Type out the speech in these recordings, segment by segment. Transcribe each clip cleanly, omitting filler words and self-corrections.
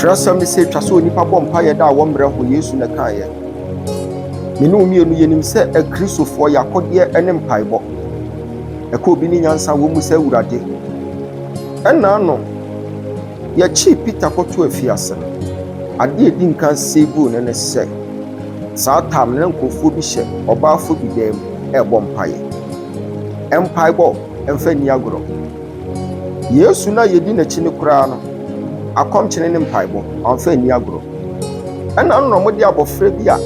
Trasam ne say twaso nipa bompa ye da wo mbre ho Yesu na kan ye. Me no mienu yenim se a Kristofo yakode ene mpaibo. Eko bi ni nyansa wo mu se awurade. Enna no ye chi Peter koto afiase. Ade edi nkan sebu ne se. Saa tam ne nkofo bi hye obaafo bi dem e bompaye. Empaibo emfa ni agoro. Yesu na yedi na chi ne kura no. Akomchene ne mpaibo amfa ni agoro. Enna no mo de abofra bi a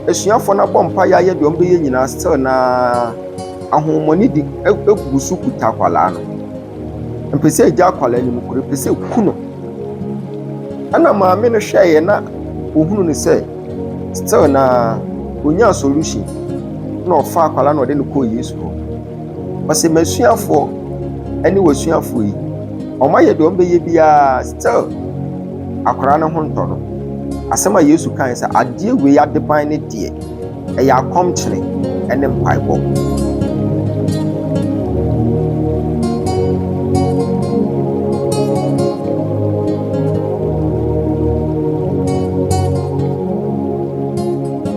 esuafo na bompa ya ye de ombeye nyina still na ahomoni di egusu kuta kwala no. Mpese eja kwala ni mukure pese kuno. Ana maame no hweye na ohunu ne se still na onya solution na ofa kwala na ode ne ko Yesu ho. Base masuafo ani wasuafo yi omaye de ombeye bia still akwara ne ho nto no. Asema Yesu kan se ade we ya de ban ne de e ya komchene ene mpaibo.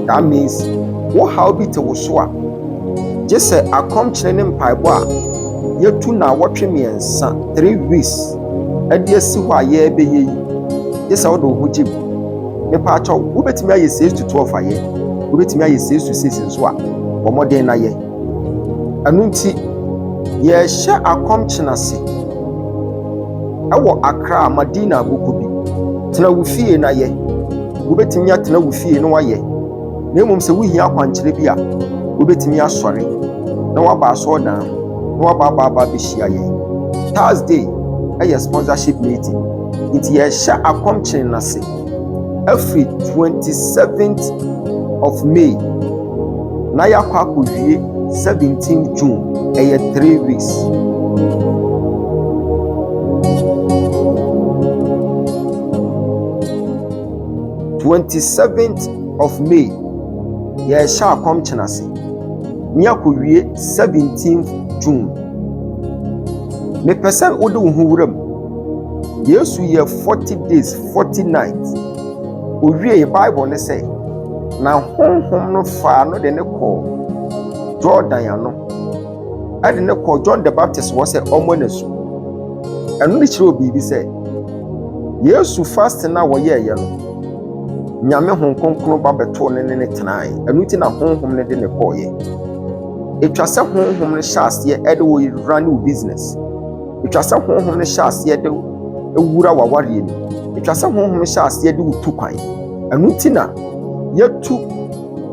That means what how be to so a just say akomchene ne mpaibo a yetu na wotwe miensa 3 weeks ade asi ho a ye be ye just how do hoje me pa cho wo betimi aye 6 to 12 aye wo betimi aye 6 to 6 nso a omoden na ye anu nti ye hye akomchene ase ewo Accra Madina Bukubi tena wo fie na ye wo betimi atena wo fie no waye na emom se wo hia kwankyere bi a wo betimi asore na waba aso dan na waba baba bi hia ye Thursday a sponsorship meeting nti ye hye akomchene na se every 27th of May na yakwa kowie 17 June 3 weeks. of May ye sha akomchene ase nya kowie 17th June. Me person ode wo hu wuram Yesu ye 40 days 40 nights owie Bible ne say na honhom no fa no de ne ko Jordan ya no ade ne ko John the Baptist was say omonesu enu ne kire obi bi say Yesu fast na wo ye ye no nyame honkonkron ba beto ne tenai enu ti na honhom ne de ne ko ye etwa se honhom ne hyase ede wo run business etwa se honhom ne hyase ede ewura waware ni etwa se honhom hyase ede wutu kwan enu ti na yetu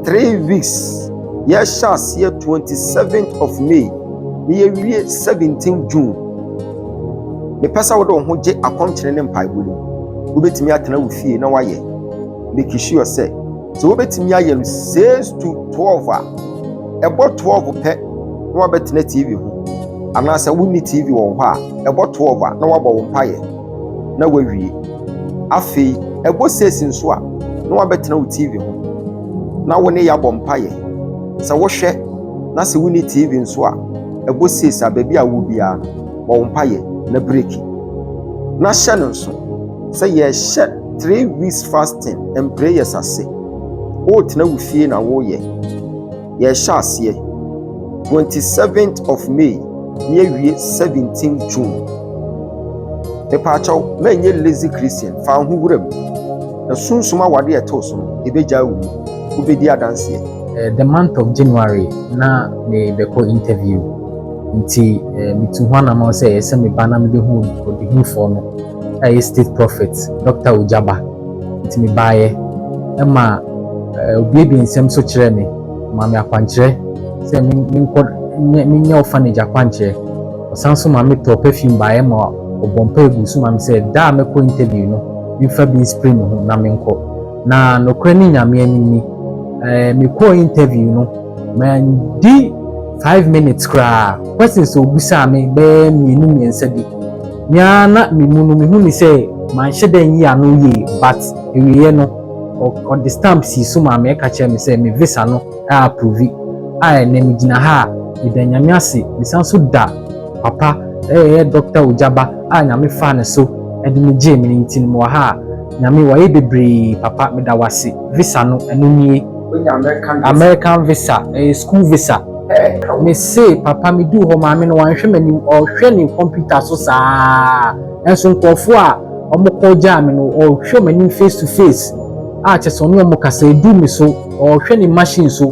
3 weeks ye hyase 27th of May ni ye wie 17 June me pesa wo do ho je akomchene ne mpaibo ni wo betimi atena wo fie na waye make sure say so wo betimi aye 6 to 12 a ebo 12 pe na wa betena TV ho ana se wo ni TV wo ho a ebo 12 a na wa bo wo mpaye na wa wie afei ebo 6 nso a na wa betena wo TV ho na wo ne ya bo mpaye se wo hwe na se wo ni TV nso a ebo 6 a ba bia wo bia wo mpaye na break na hye no nso se ye hye 3 weeks fasting and prayers ase o tena wo fie na wo ye hye ase 27th of May ye wie 17 June. The pacho menye lazy Christian fa ho wuram na sunsuma wade etoso ebeja wu ubedi adanse. The month of January na me beko interview nti mitu hwana ma say ese me bana me hu odi hu for no state prophet Dr. Ogyaba nti me baye ema obibi nsem so kire me ma me akwankyere se me nya orphanage akwankyere osanso ma me to perfume baye ma obompa egusu ma me say da me ko interview no me fa bi spray me ho na me nko na nokra ni nyame ani me ko interview no man di 5 minutes kra questions obusa me be mienu miensa bi nyana mimunu me hu ni say man hyedan yi anu ye but ewiye no on the stamp si so ma me ka che me say me visa no approve na me gina ha me da nyame ase me sanso da papa Dr. Ogyaba nyame fa ne so edi me je me ntin mo ha nyame waye bebre papa me da wase visa no eno nie American visa school visa me say papa me do ho maame no wanhwe manim o hwe ni computer so saa enso nkofo a omukọ ja me no o hwe manim face to face a cheso no mo kasa edu me so o hwe ni machine so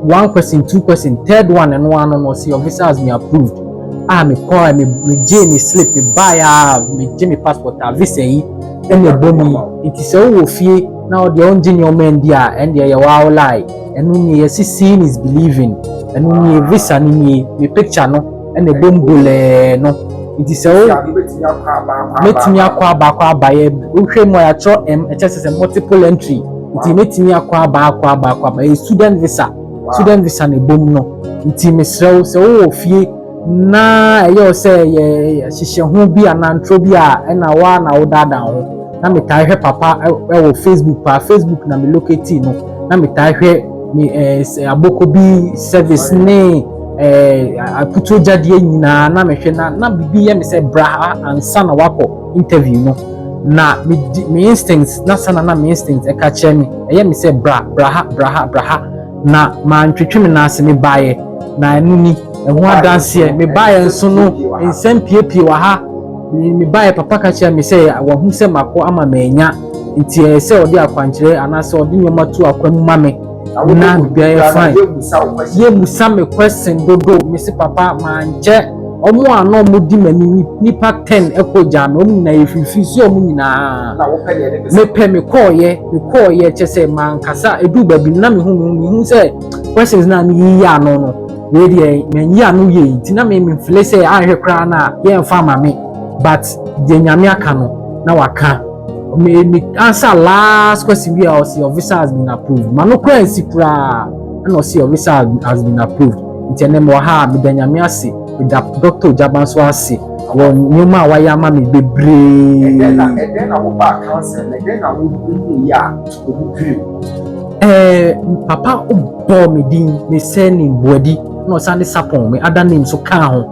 one question, two question, third one and one no see your visa has been approved. Me call me Jamie slip me buy me Jamie passport visa yi and the bomi it is so fie now the engineer man dia and the wow lie and when you see is believing and when you visa ni me picture no and the bombole no it is so metimi akwa ba ye uhwe mo ya cho HSS multiple entry it metimi akwa ba student visa ne bom no nti mesrew se wo fie na eyo se ye hihye ho bi anantro bi a na wa na wo dada ho na metai hwe papa wo Facebook na me locate no na metai hwe me aboko bi service ne aputo jade nyina na mehwe na bibi ye me se bra ansa na wako interview no na me instincts na sana na me instincts e ka che me eye me se bra na man twetwe me na ase me bae na enu ni ehu adanse me bae nso no ensem piepie wa ha me bae papa ka chia me se wa hu se mako ama menya nti se odi akwankyere anase odi nyoma tu akwam mame na bia fine ye musa me question dodo me se papa manche omo ano mo di mani nipa 10 ekoja me omu na yefifi si omu nyina me pe me call ye chese man kasa edu babi na me hu se questions na me ya no we dey men ya no ye nti na me feel say ahwe kra na ye mfa ma me but de nyame aka no na waka me answer last question we are your visa has been approved man no kwansi kra and see your visa has been approved nti ene mo ha me de nyame ase da Dr. Ogyaba so ase wo nyoma wa ya ma me bebre na wo ba cancer na wo ya obu papa obo me din me say ni boadi no sane sapon me other name so ka ho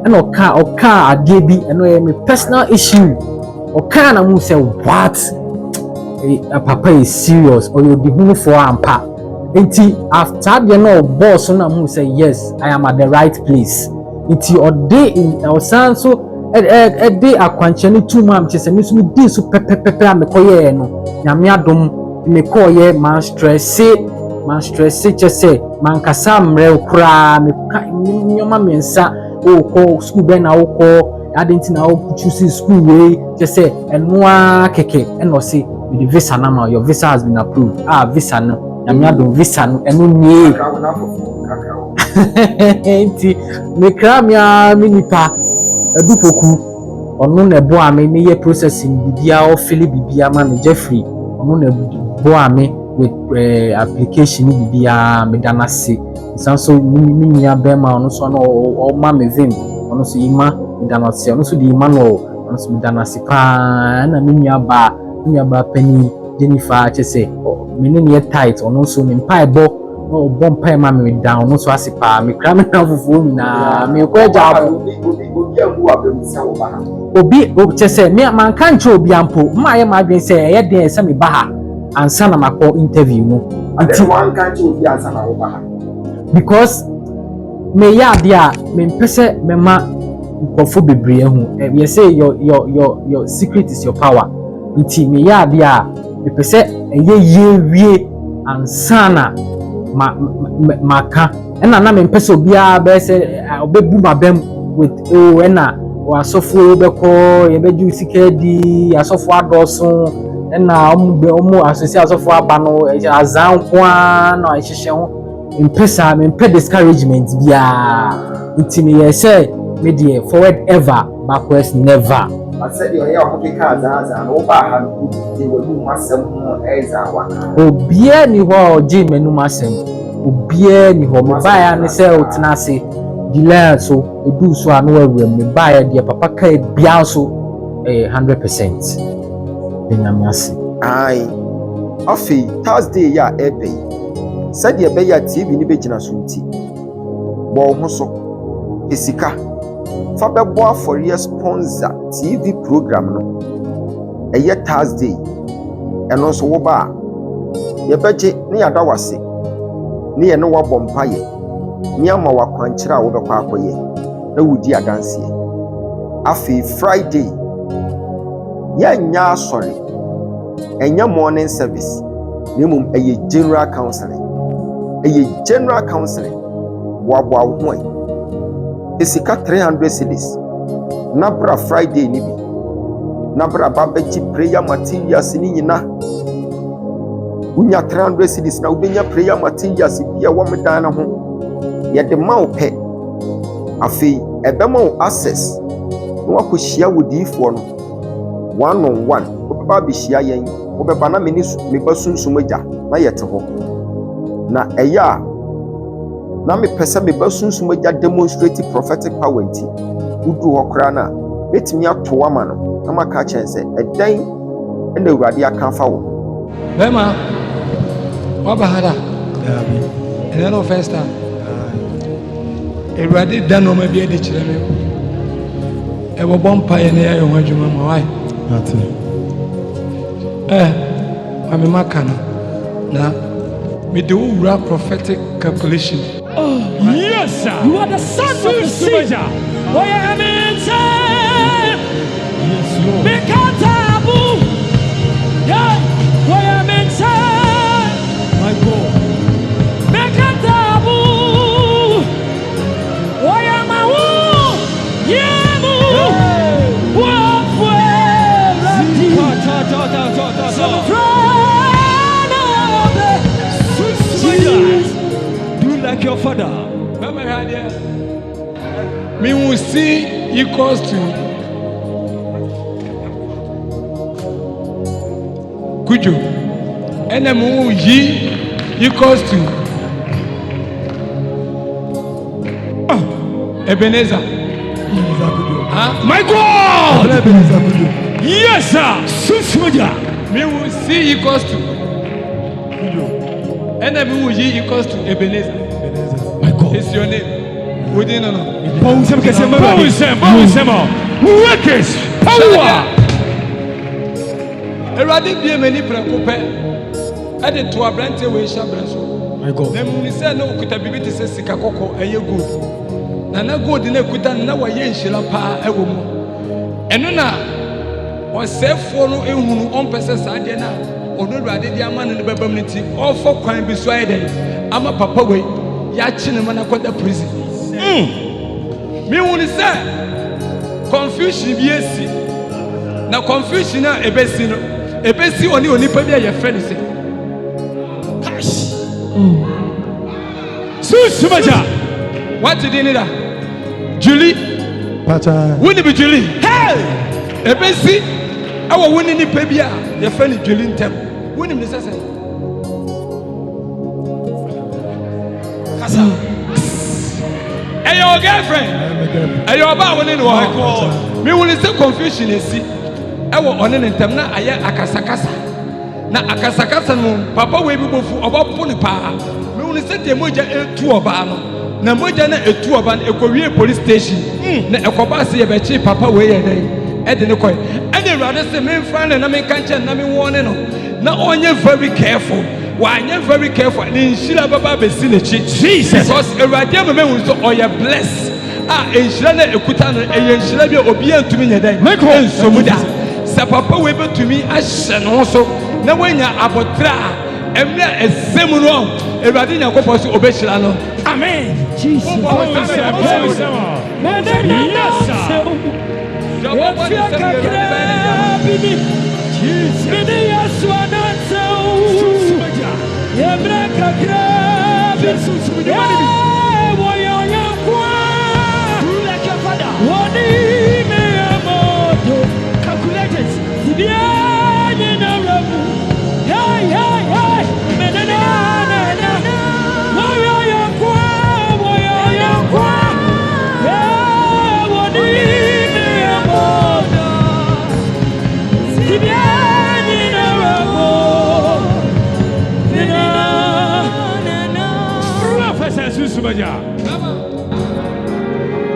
na oka ade bi eno me personal issue oka na mu say what papa is serious or you the who for ampa enti after the no boss na mu say yes I am at the right place enti ode in osan so de akwanche ni too mam chese me so di so pepepepe amekoye no nyame adom me koye man stress chese man kasa mre kura me nyoma mensa o ko school be na o ko adenti na o choose school we chese enwa keke eno se the visa na your visa has been approved visa no nyame adom visa no eno nie enti me kra me nipa edupoku onu na ebo ame me ye processing bibia o fili bibia ma me Jeffrey onu na ebo ame with application bibia me danase sanso mi nya be ma onu so na o ma me vim onu so ima me danase onu so di ima no onu so me danase pa na mi nya ba pani Jennifer chese me ne tight onu so me mpa ebo no bom pa ma me down no so asipa me kra me na fufu nyina me ko agya obi chese me man kan che obi ampo ma ye ma adwen se ye den se me ba ha ansa na makọ interview no anti one kan che obi ansa na wo ba ha because me ya dia me mpese me ma nkofo bebre hu ye say your secret is your power nti me ya dia me pese ye wie ansa na maka ena na me mpese obi a be se obebu mabem with ena wasofo beko ye beju sika di asofo adoso ena omu asose asofo aba no azan kwa na ahihye ho mpesa me mpe discouragement bia ntimi ye say me dey forward ever backwards never I said you ya oke ka azan no ba ha no dey we masem no ezawa obie ni ho oji menu masem obie ni ho me ba ya ne say otenase delay so edu so anu awuram me ba ya de papa ka bia so 100% benyame ase ai afi Thursday ya ebe said ye be ya TV ni begina so nti bo ho so esika fa bebo for sponsor TV program no ɛyɛ Thursday ɛno nso wo ba a yɛbɛgye ne yɛada wase ne yɛ ne wabɔ mpayɛ ne ama wakwankyerɛ a wobɛkɔ akɔyɛ na wodi adanseɛ. Afei Friday yɛnyɛ asɔre ɛnyɛ morning service na mmom ɛyɛ general counseling boaboa wo ho ɛ esika 300 cedis na bra Friday ni bi na bra ba bɛgye prayer materials ni nyina wonya 300 cedis na wobɛnya prayer materials bi a wɔn dan na ho yɛde ma wo pɛ afei ɛbɛma wo access na wakɔhyia wo diifoɔ no one on one wobɛba abɛhyia yɛn wobɛba na meba sunsum agya na yɛte hɔ na ɛyɛ a na mepɛ sɛ meba sunsum agya demonstrate prophetic power nti wodu hɔ koraa no a mɛtumi ato ama no na maka kyerɛ sɛ ɛdɛn ɛna Awurade aka afa wo bɛma waba ha da ɛnɛ no first time Awurade da nɔɔma bi adi kyerɛ me ɛbɔbɔ mpaeɛ na yɛayɛ ho adwuma ma wae mame maka no na mede wo wura prophetic calculation. Oh, yes, sir. You are the son of the sea. Yes, Lord. Bekatabu. Yeah. My God. Bekatabu. Oyamawu. Yemu. Wafwe. Do like your father. Me will see equals to Kujo, and then ye equals to Ebenezer. My God! Yes, sir. Me will see equals to and then we will ye equals to Ebenezer. My God. It's your name. We didn't know. Workers, power. Eradi bi many preko pe. E de to abrante we hia branso. My God. Na mu ni se na okuta bibi te se sika kokko eye good. Na good na ekuta na wa ye nhira pa e wo mu. Eno na osefo no ehunu ompese saade na ono Eradi di ama ne bebam ne ti. Ofo kwan bi so aye den. Ama papa we ya chi ne mana kwada prison. Me wuni say confusion bi esi na confusion na ebesi no ebesi oni onipa bi aye friend say Susumaja. what did you need that Julie Pacha. wuni bi Julie hey ebesi awo wuni ni pa bi a ye friend Julie ntem wuni mi say kasa hey your girlfriend hey your ba woni no ho me woni say confusion esi ewo one ne ntem na aye akasakasa na akasakasa no papa we bi bofu oba poni pa me woni say de moja etu oba no na moja na etu oba na ekowie police station na ekoba se ye be chi papa we ye den e de ne koy e de Awurade say me friend na me kanche na me wone no na onye very careful wanye very careful ni nshira baba besi ne chi Jesus because Awurade me hu so oye bless nshira na ekuta no eye nshira bi obi antumi nya dan ensomuda se papa we betumi ahye no so na wanya abotra emre esemu no Awurade Nyankopɔn so obehira no amen Jesus. Yes, sir.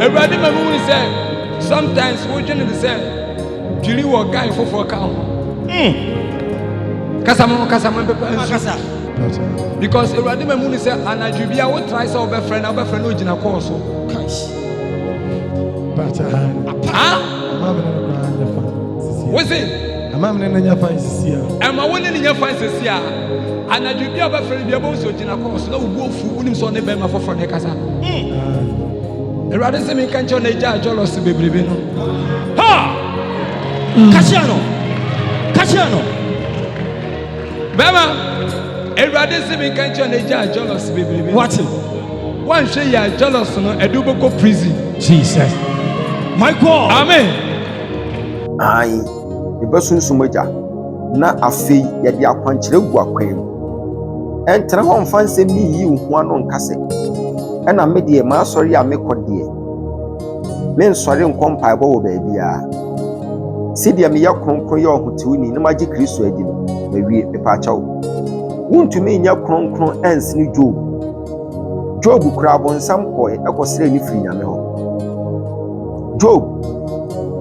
Everybody remember when he said sometimes we just say Julie will guy for count Kasama pepe. Because Eradi Memuni said, Anajubia would try so be friend, our friend Ojina Koso. What's it? I'm in your face here. Am I winning in your face here? Anajubia be friend, be able to Ojina Koso. No wolf who wouldn't son the Bema for Nekasa. Eradi Semi can't join a judge or to be bribino. Ha! Casiano. Bema. Eradi Semi can't join a judge or to be bribino. What? One say you are jealous, no, a double prison. Jesus. My God. Amen. Aye. The person sumaja. Na afi ya di akwankyere gu akwan. Entra ho mfanse mi yi hu ano nkase. Ena me de ma sori a me kodie. Me nsori nkompa ebo wo baabi a. Sidia me ya kronkron ya ohutiwini na magi Kristo adi no. Mawie pepa chawo. Wuntumi nya kronkron ensini Job. Job kura bonsam koe ekosere ni firi nyame ho. Job,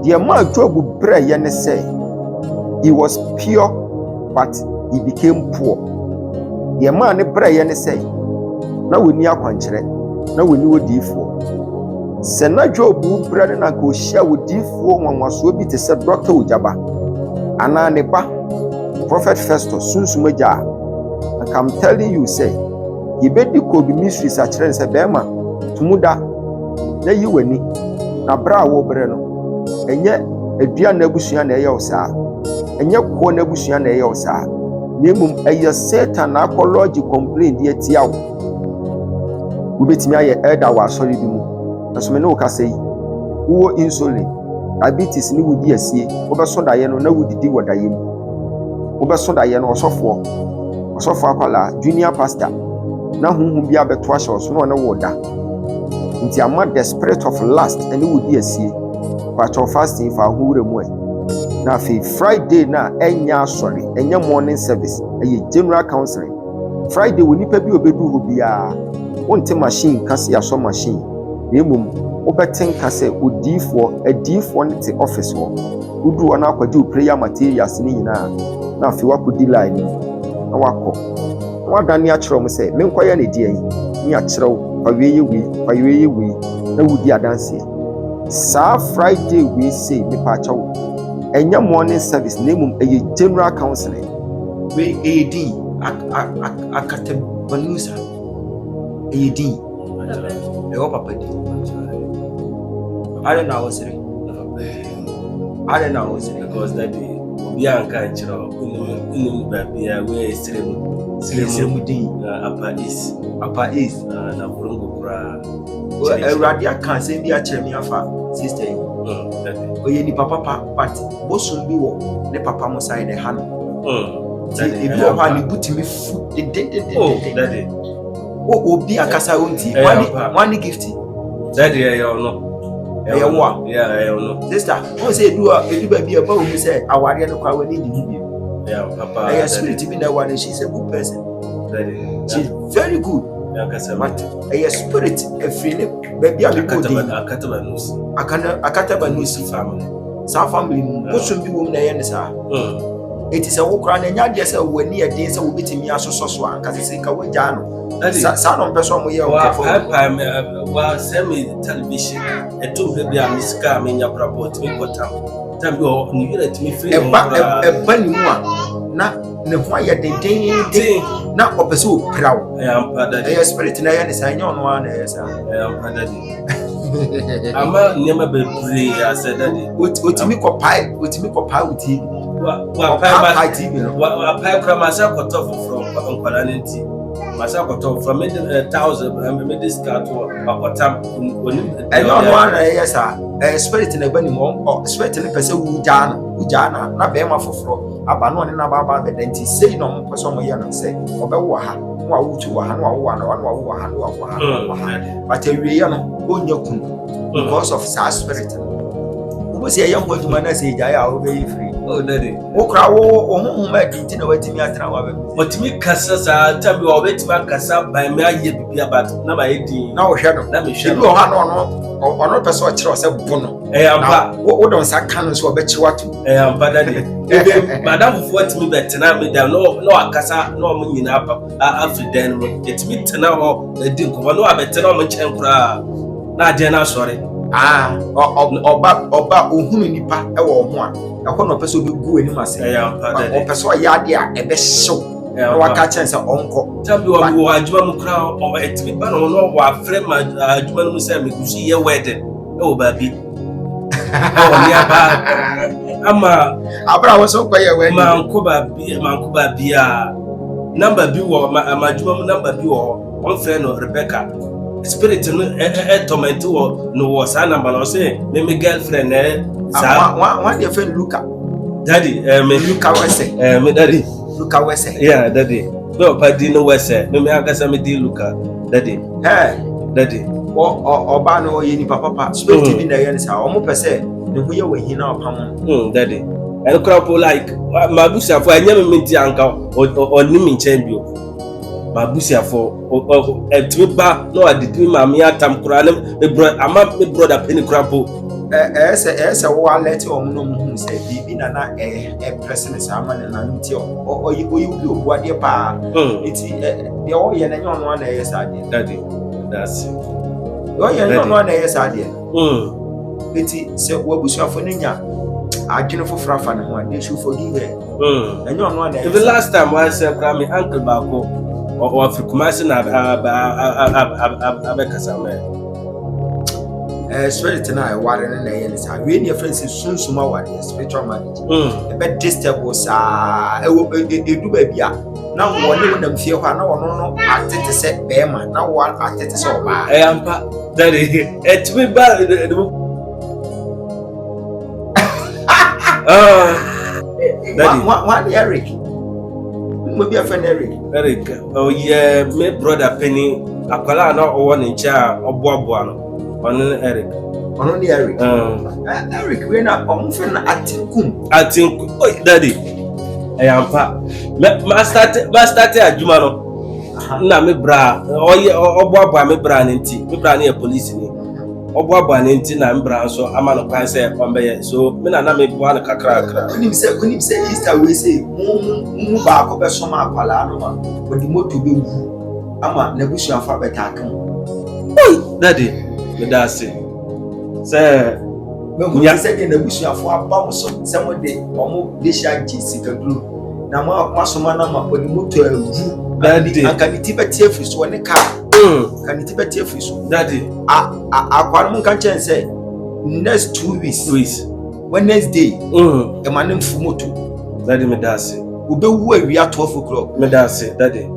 the man Job bre ye ne say he was pure but he became poor. The man ne bre ye ne say na woni akwankyere na woni odifo. Se na Job bre na ko hia odifo nwanwaso bi te se Dr. Ogyaba ana ne ba Prophet Festus sunsumaja. I'm telling you say you bedi ko bi mysteries a kire se be ma tumuda na yi wani na bra wo bre no enye adua na abusua na eye osa enye ko na abusua na eye osa nemum eye Satan na akology complain die tia wo ubetimi aye elder wa sorry bi mu na so me no ka sei wo insulin diabetes ni wudi asie wo be so daye no na wudidi wodaye mu wo be so daye no osofo akwala junior pastor na hunhun bia beto ahye so no na woda nti ama the spirit of lust and wudi asie part of fasting for hure mu na fi Friday na enya sorry enya morning service eye general counseling Friday woni pa bi obedu ho bia wonte machine kase ya so machine nemum obetin kase odifo adifo nte office ho udu ona akwaje prayer materials ni nyina na fi wakodi line na wako wadani akiro mu se menkoya ne die yi ni akiro paweye wi na wudi adanse sa Friday we say me pa chawo enya morning service nemum eye general counseling we AD akatabanusa AD e wo papa di I don't know because that day we are cultural in Babia we Sremu din Upper East na Burungu kura Eradi aka say bi a kire me afa sister yi oye ni papa but bosun bi wo ne papa mo sai ne ha no e bi o ha ni butimi fu daddy obi akasa onti one gift daddy no sister who say do ba bi ba o mi say aware no kwa wani di bi papa spirit bi na one she's a good person daddy she's very good but a spirit free baby akataba news family sa family bosom bi wom na ye ne sa it is a wokra na nya de say wani e de say wo betimi asoso anka se ka waja no sa no person mo ye wa semi television eto be a miska me nya rapport me kotam tam yo ni yele timi free e ba ni mu a na ne ho aye de na opese o prawo e spirit na ye ne sa nya ono na ye sa ama nyama be pray as that otimi ko pai uti wa pai TV no wa pai kramasa koto from Kwalanenti masa koto from 1000 me discount akotam oni e no na ye sa spirit na ba ni mo spirit na pese ujana na be ma foforo aba no ne na ba be denti sei no mo pese mo ye na se obewo ha no a wutu wa ha no a wo na wo ha but ewie ye no onya kun because of sa spirit wo se ye ho aduma na se ja ya wo be free Oh, daddy. Okra wo ho ma dinti na watimi atena wa be. Watimi kasa sa tambi wa wetima kasa by me aye bibia but na ma yedi. Na wo hwe no. Na me hwe. Ibi o ha no ono pese o kire o se bu no. Ampa. Wo don sa kan so obechi watu. Ampa daddy. Ebe madam fu watimi betena me da no akasa no mo nyina apa afriden mo. Yetimi tena ho edi nko no abetena mo nchen kura. Na ade na sori. Oba ohunu nipa e wo ho a ɛkɔ na ɔpɛ sɛ obɛgu anim ase ɔpɛ sɛ ɔyɛ ade a ɛbɛhyew na waka kyɛn sɛ ɔnkɔ tabi wɔ adwuma mu kora ɛtumi ba no no wɔafrɛ ma adwuma no mu sɛ mekusu yɛ wedding ɛwɔ baabi ɔne aba ama abra wɔ so kɔyɛ wedding mankɔ baabi a number bi wɔ ma adwuma mu number bi wɔ ɔmfrɛ no Rebecca spirit no torment no was an number no say me girlfriend one your friend Luca daddy me Luca Wese me daddy Luca Wese yeah daddy no padi no Wese me akasa me di Luca daddy daddy oba no ye ni papa spirit bi na ye ni sa o mo pese ne ho ye we hina opam daddy and crop like mabusa for anya me menti anka oni mi nchen bio mabusia for etimi ba no adidi mami atam kura me brother penny crapo ese wo alert o no mu se bi na person sa ma na nti o yi bi obu ade pa eti de o ye na nyon no na ye sa ade daddy that's o ye nyon no na ye sa ade eti se wo busia for nya adwene foforo fa na ho ade should forgive her nyon no na the last time I said me uncle bako o Afrikumasi na abekasa me spirit na ware na ye ni sa we ni friends sunsuma ware spiritual marriage e be disturb sa edu ba bia na woni na mfie kwa na wono no atete se be ma na wo atete se oba ampa daddy etwi ba daddy what Eric maybe a friend Eric oh yeah my brother Penny akwala na owo ni ncha oboabo no ono Eric Eric we na omfe na atinku oh daddy ayampa ma start adwuma no na me bra oye oboabo me bra ne nti me bra ne ya police ni oboabo ne nti na me bra so ama no kwan se ombe so me na me bo an kakra kunim se Easter we say mu ba ko be so ma akwala no ma odi moto be wu ama na busu afa beta kan oi daddy me da se me se de na busu afa aba mo so se mo de omo de sha ji sikaduro na ma so ma na ma odi moto wu daddy akaniti betie fiso ne ka kaniti betie fiso daddy akwan mun kan chen say next 2 weeks Wednesday e ma nem fu moto daddy me da se ube wu awia 12 o'clock me da se daddy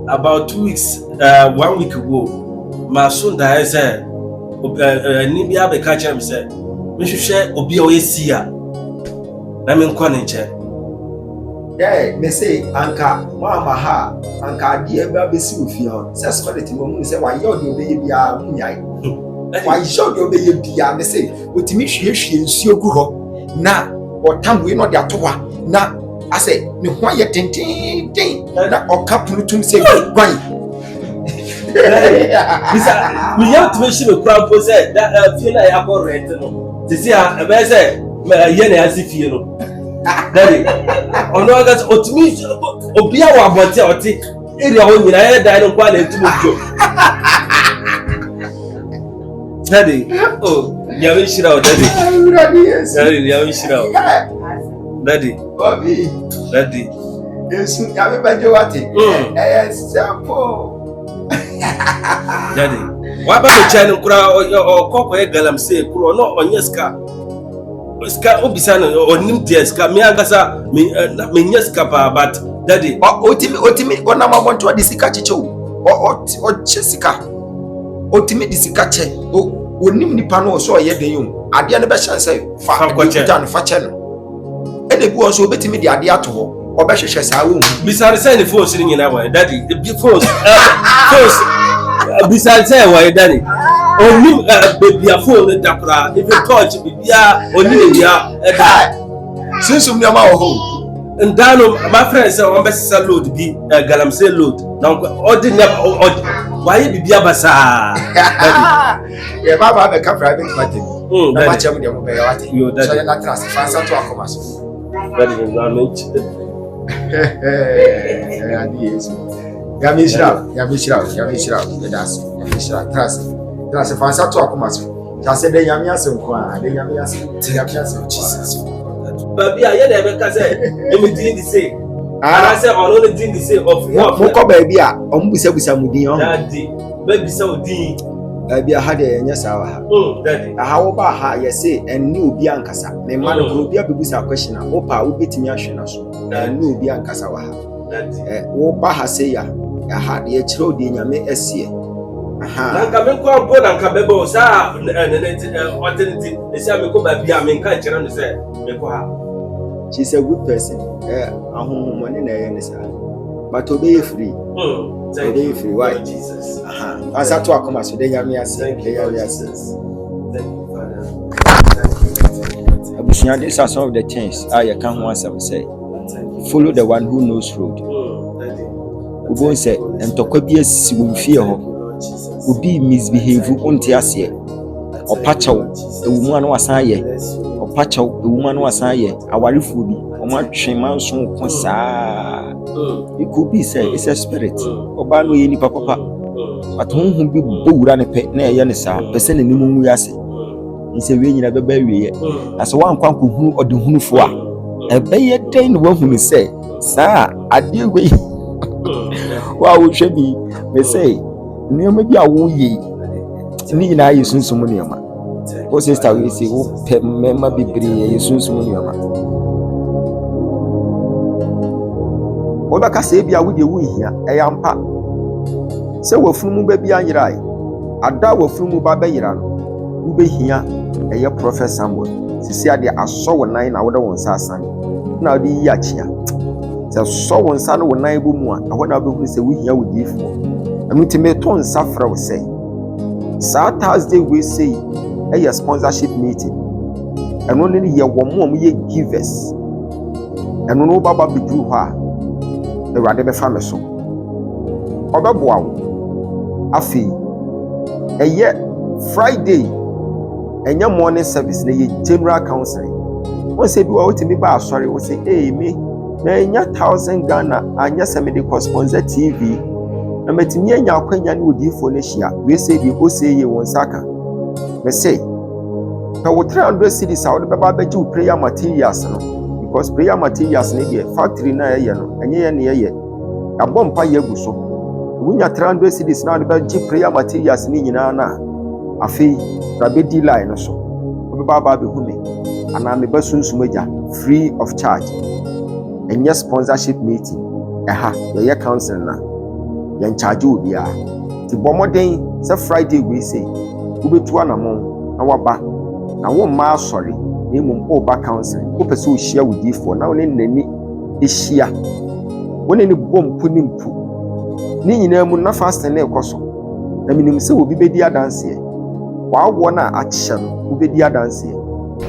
about 2 weeks 1 week ago my son da say ni bia be ka chem say me hwehwe obi o yesia na me nkwa ne nche me say anka mama ha anka die ba be si ofia ho say squality mo mu say wa ye odi obeye bia mu nyai wa ye odi obeye bia me say otimi hwehwe nsuo gu ho na otamwe no de atowa na ase ne ho ye tenten na okapunu tum say gwan bisa mi ya to shi be kura po say that feel like akọ rent no tisi a be say ye na asifie no daddy ono aga otimi obi a wa bote oti area ho nyina ye dan no kwa na etumo jo daddy oh yawe shira o daddy daddy yawe shira o daddy Bobby daddy yesu yawe baje wate simple daddy wa ba me channel kura okoko e galamse kura no onyeska ska obisa no onim deska me agasa me nyeska pa but daddy otimi ona mabonto disika chechewo o chesika otimi disika che onim nipa no so ye den yum ade no be chance fa kuta no fa che no ene bi so obetimi de ade ato ho obehwehwe saa wo bisare say ne phone siri nyina wa daddy phones Besides, why daddy? Only baby a phone dakra. If you touch bibia, only ya. Since we are home. And Dano, my friend said, "On best load be galamsey load." Now, ordinary, why bibia basa? Yeah, Baba, the private matter. Much of them you so you're not trust. Fancy to Acomas. That is not much. Yamishra, trust. Fancy to Acomas. Just say the Yamias and Qua, the Yamias, Jesus. Baby, I hear them say, "Let me drink the same." And I say, "I only drink the same of Moko baby, Omusamudi, Daddy, baby, so deep." Baby, I had a yes hour. Daddy, How about her? Yes, say, and new Biancasa. The man will be a busa question. Opa will be to me, and new Biancasa. Opa has say, I had the children in your may see. Aha. Come go and come bebo, sir, and alternative. They say, "Me go baby, I mean, can't you say, me go." She's a good person. A home money in but obey free. Obey free. Why? Jesus. As I talk, come as they are me. Thank you, Father. These are some of the things I can't once say. Follow the one who knows road. We won't say, and to copy us will fear her. Will be misbehave on Tiasia or Pacho, the woman was I. Pacho, the woman was I, our refuge, or much man so consa. It could be said, it's a spirit, or bad way any papa. But whom be bold and a pet near Yanisa, person in the moon we are saying. It's a rain in a baby, as one quank who or the who for a bay a train woman say, Sir, I deal with what would she be? May say, near maybe I woo ye. Need I use some money. O sister we say o pe mema bibiri ye sunsun ni ama o ba ka se bia wo de wo hia e ya mpa se wo funu ba bia yirai ada wo funu ba ba yira no wo be hia e ye prophet Samuel sisi ade aso wo nan na wo de won sa asan na wo de yi achia se so won sa no wo nan bo mu a ho na be hu se wo hia wo difo amutime ton safra wo say sa Thursday we say a sponsorship meeting and only here one more ye givers and no baba be do her the rather family so obaboa afi a year Friday and your morning service na ye general counseling one say be what me ba sorry we say hey me na nya 1000 Ghana anya semedi sponsor TV na metimi anya akwanya ne odifo na hia we say bi o say ye won saka me say now 300 cities out the baba beju prayer materials no because prayer materials na dey factory na ye no enye ye na ye abompa ye gu so wunya 300 cities na the beju prayer materials ni nyina na afi rabedi line so baba be humi ana me basunsun agya free of charge enye sponsorship meeting ye council na ye charge obi a ti bomoden say Friday we say ubetu anamon na waba na wo ma sorry na mum oba council wo pese o hia wudi for na woni nani ehia woni ni bompu ni mpu ni nyina mu na fast na ekoso na minim se obi bedi adanse wa wo na achia no obedi adanse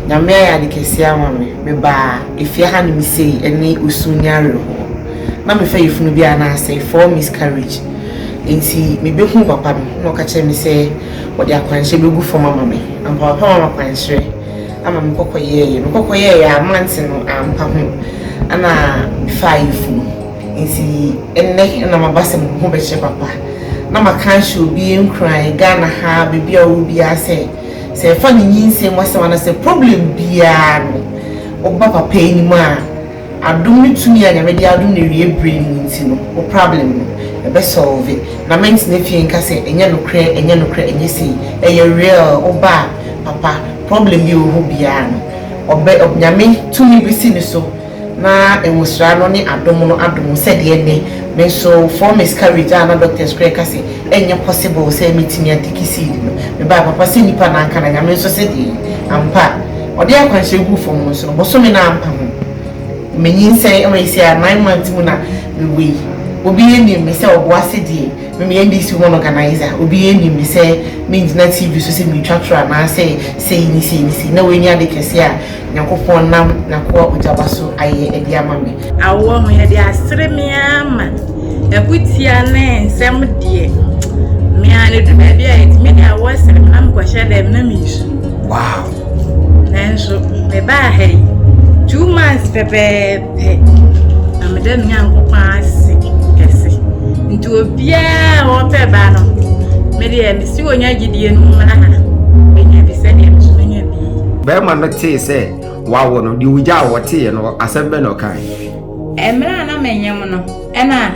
na me ya dikesi amame me ba efia ha ni mi sei eni usunyare ho na me fa yefunu bia na say for miscarriage enti me behu papa no ka che me say wodi akwanhye begu for mama me ampa papa mama kwanhye ama me kokoye ya amanti no ampa ho ana fa yefunu enti enne na mabasem ho be che papa na makanhye obi enkran Ghana ha bibia obi ase se fa ni nyinse mo se wana se problem bia no oba papa enimu a adum ni tumi a nyame dia adum na wie brain nti no o problem no e be solve na menti na fie nka se enye no kre enye sei eye real oba papa problem bi o ho bia no obe nyame tumi bi si ni so na enwosra no ni adum se de ne me so for miscarriage na doctors kre ka se enye possible se metimi atikisi no me ba papa se nipa na nka na nyame so se de ampa odi akwanhye gu fom so bo so me na ampa ho menyin say o isi a 9 months mu na we obi enim me say oboase die me NDC one organizer obi enim me say me internet TV so say me twatwa na say ni na we ni ade kese a Nyankopon nam na ko Ogyaba so aye edi ama me awo ho ye de asere me ama ekutia ne nsem die me ane de be bia it me dia wo sere me nam ko hye dem na me isu Wow. Nenso me ba hey 2 months pepe am dem Nyankopon ase kese nti obia wo pe ba no me de me si wonya gidie no mara ha me nya bi se de me so nya bi Be man no te say wow no di wugya wote no asembe no kan. Emra na menyem no ena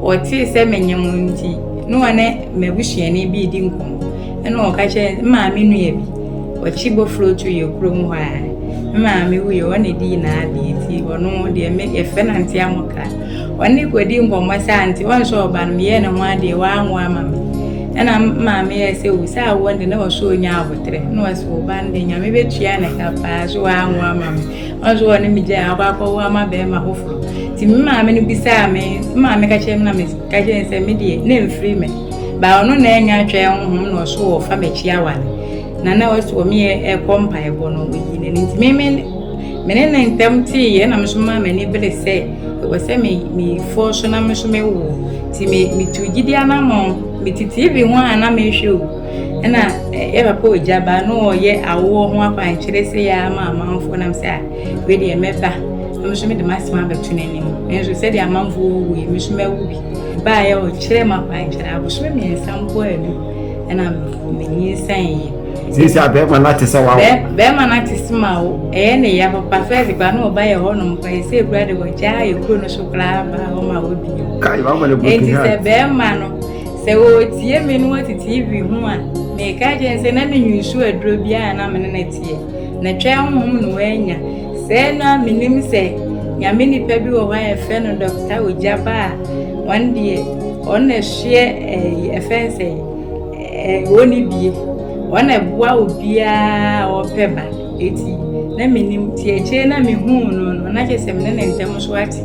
wote se menyem nti no wane mebusuani bi di nkom ena o ka che maame nu ye bi wachi bofro tu ye krom ho a maame wu ye wane di na abi ti wono de me e fenanti amoka wane kwadi nkom sa anti won so oba no ye ne ho ade wa anwo ama me ena maame ye se wu sa wonde na wo so nya abotre no waso oba nde nya me betua ne ka pa so wa anwo ama me onzo woni mi je akwa wa ma be ma hofro ti maame no bisa me maame ka chem na me ka je se me die na mfiri me ba ono na enya twa honhom no so wo fa mechi awale na waso mi e kompa e bono wi ne nti me ne ntem ti ye na me so maame ni bele se wo se me fo so na me so me wo ti me tu gidi anamo me TV ho ana me hwe na e papa Ogyaba no ye awo ho akwan kire se ya ma amanfo na me se we de meba me so me de masima betu nanim enso se de amanfo wo me so me wo bi ba ye o kire ma kwan kire abo so me ensampo adu na me nyi san Sisi abe man na te say wow. Be man na te sima wo ne ya papa first gba no ba ye ho no mpa se egura de wo ja ye kuro no so kra ba o ma wo bi Kai ba man e ti se be man no se wo tie me no ati TV ho a me ka je se na ne nyusu aduro bia na me na tie na twa honhom no anya se na minim se nyame ni pa bi wo wa e fe no Dr. Ogyaba one day on na hye e fe se woni bie wana bua obia opeba eti na minim tie che na me hu no na che se me na ntem so ati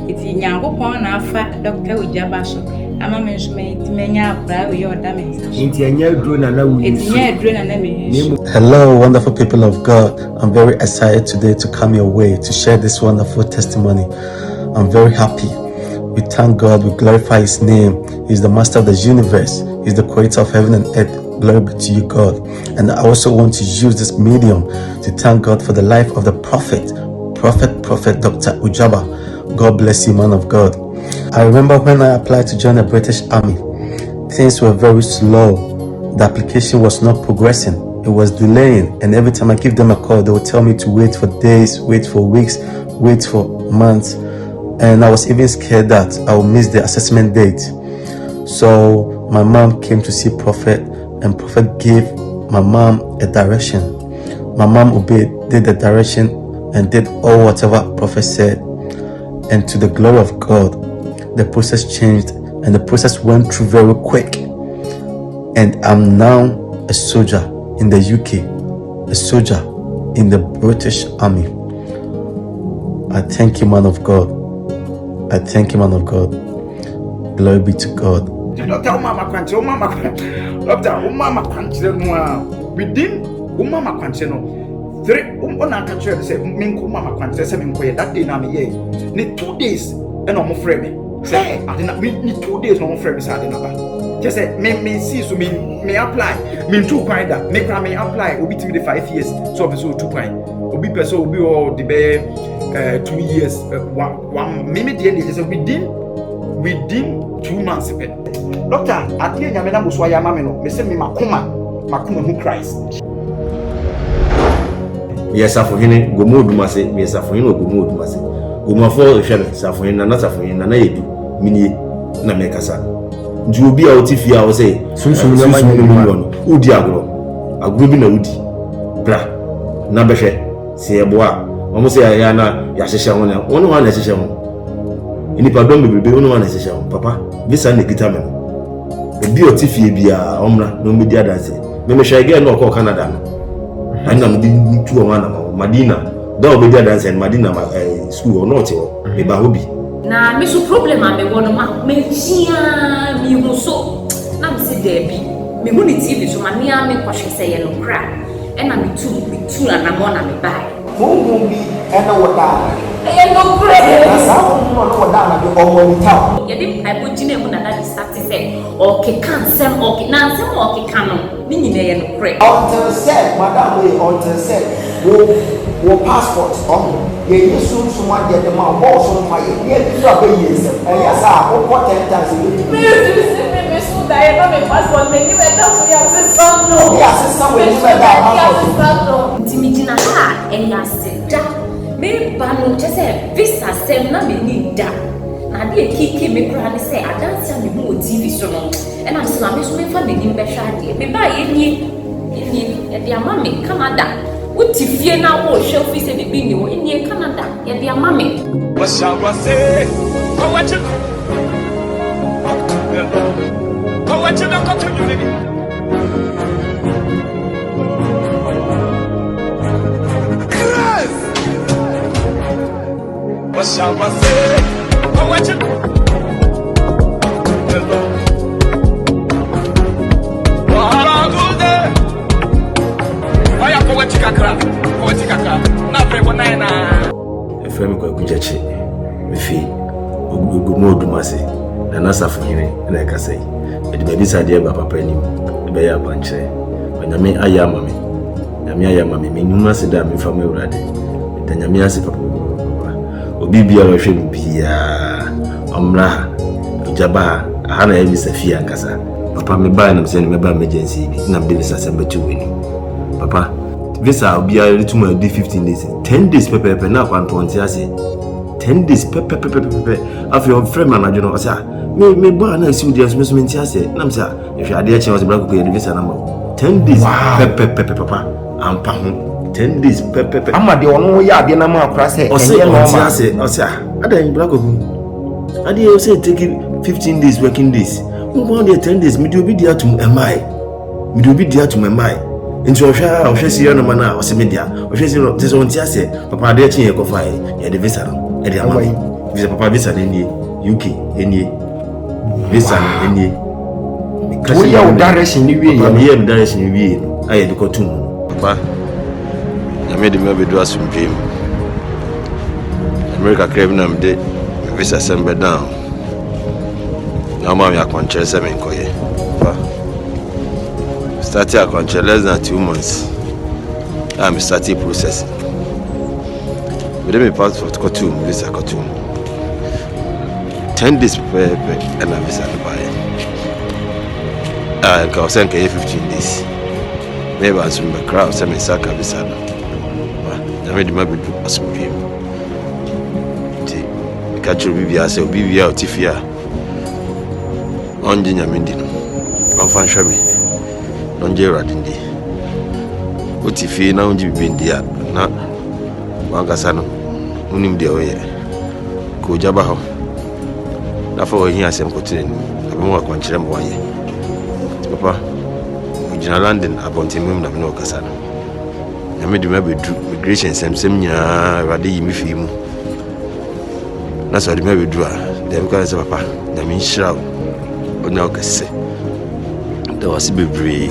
eti Nyankopon na afa Dr. Ogyaba so ama me so me ti menya abra we oda me so Inti anya dro na na wu. eti nya dro na me yu. Hello, wonderful people of God. I'm very excited today to come your way to share this wonderful testimony. I'm very happy. We thank God, we glorify His name. He's the master of the universe. He's the creator of heaven and earth. Glory be to you, God. And I also want to use this medium to thank God for the life of the prophet Dr. Ogyaba. God bless you, man of God. I remember when I applied to join the British Army, things were very slow. The application was not progressing. It was delaying. And every time I give them a call, they would tell me to wait for days, wait for weeks, wait for months. And I was even scared that I would miss the assessment date. So my mom came to see Prophet, and Prophet gave my mom a direction. My mom obeyed, did the direction, and did all whatever Prophet said. And to the glory of God, the process changed, and the process went through very quick. And I'm now a soldier in the UK, a soldier in the British Army. I thank you, man of God. I thank you, man of God. Glory be to God. Doctor Mama Kwanche, Mama Kwanche. Doctor Mama Kwanche no within Mama Kwanche no. Three na ka chere say minko Mama Kwanche say minko ye that day na me ye. Ni 2 days e no mo frɛ me. Say adena ni 2 days no mo frɛ me say adena ba. Just say me see so me apply. Me too kwan da. Me kra me apply obi timi de 5 years so be so 2 kwan. Obi person obi o de be 2 years one me dey just say within 2 months. Doctor, ati nyame na muso ya mame no, me se me makoma hu Christ. Yes, afohene gomo odumase, yes afohene gomo odumase. Gomo afo ehwe safohene na safohene na yedu minie na mekasa. Nju obi a otifia o say sunsun na million. Udi agro bi na udi. Bra na behwe se eboa. Omo se ya na ya hyehye ho na. Wonu wa na hyehye ho. Inipa dom bebe wonu wa na hyehye ho. Papa, visa na kita me. Obi otifie bia omra no medi adanse. Me hwe ege na okọ Canada no. Ana mo di tu o wana Madina. Da obedi adanse Madina school or not o. Me ba hobi. Na me so problem a me wono ma me chia me hu so na me se da bi me hu ni TV so ma me a me kwahwe se ye no kra e na me tu na mo na me bai Mungu bi ena wada. e no kra Na sa mungu no wada na be omo ni ta. ye di ai bo gine mu na da start say o ke kan sem o ke na sem o ke kan no ni nyine ye no kra Until said madam we until said wo passport on ye yesu suma de ma boss on fire ye tu abe yes e ya sa o ko 10 times me so da ye no me passport me ni me da so ya se son no ya se son we ni me da passport ntimi gina ha e ya se da me ba no che se visa sem na me ni da na de kiki me kra ni se adansia me mu TV so no e na so me so me fa me ni be hwa de me ba ye ni e de ama me Canada uti fie na wo hwe fi se bibi ni wo ni Canada ye de ama me What shall I say? Oh, what you? Oh, what you don't continue? What shall I say? Oh, what you? Efrem kwa kujache mefi ogumodumase na nasafu nyine na ekasai edi baby sade ba papa ni be ya banche nyame ayama me nyame ayama me nyuma se da me fama urade da nyame ase papa obi bia lo hwe bia omra Ogyaba aha na ebi safia nkasa papa me ba na me se me ba emergency bi na me de visa sembe tu weni papa visa obi a return a day 15 days 10 days pepe na kwanto onti ase 10 days pepe afi your friend man ajono o say me ba na si odi aso me nti ase na me say if you ade a chen o say bra ko visa na ma 10 days pepe papa ampa ho 10 days pepe ama de ono ya ade na ma akra se o say o say adan bra ko ade o say take 15 days working days mo dey 10 days me dey obi dia to my into ohwa si no mana o se media ohwa si no so onti ase papa ade chi ye ko fa ye de visa no e de ama visa papa visa ni UK eni visa eni to ya direction ni wie papa ye direction ni wie aye de ko tum papa ya me de me be do asumdwem America crave na me de visa sembe down na ma ya konche se me nkoye papa started a contract less than 2 months. I'm starting processing. With my passport, visa 10 days and a visa to buy. I can send 15 days. Maybe I should be crowd, send me Saka visa. I made my bed to some dream. Catch your BBA, say, BBA, Tifia. On Ginger Mindino. On Fan Shabby. Onje radindi otifi na onje bibendia na wangasa no unim de oye ko Ogyaba ho na fa ohin asem kotere ni abemo akwankyere mo waye papa ojina London abontemum na me no kasa no na me de me bedu migration semsem nya rade yi me fi mu na so de me bedu a de me ka se papa na me nshira onya okase da wasi bebre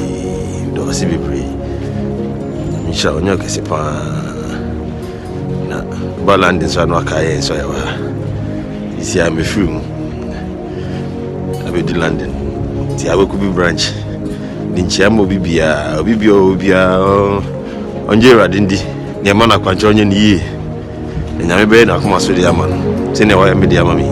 misha onyo kese pa na balandi so no akaye so ya wa isi am film abedi London ti aboku bi branch din chiamo bibia onje radindi ne ma na kwanche onye ni yi nyame be na kuma so de ama no se ne wa me de ama mi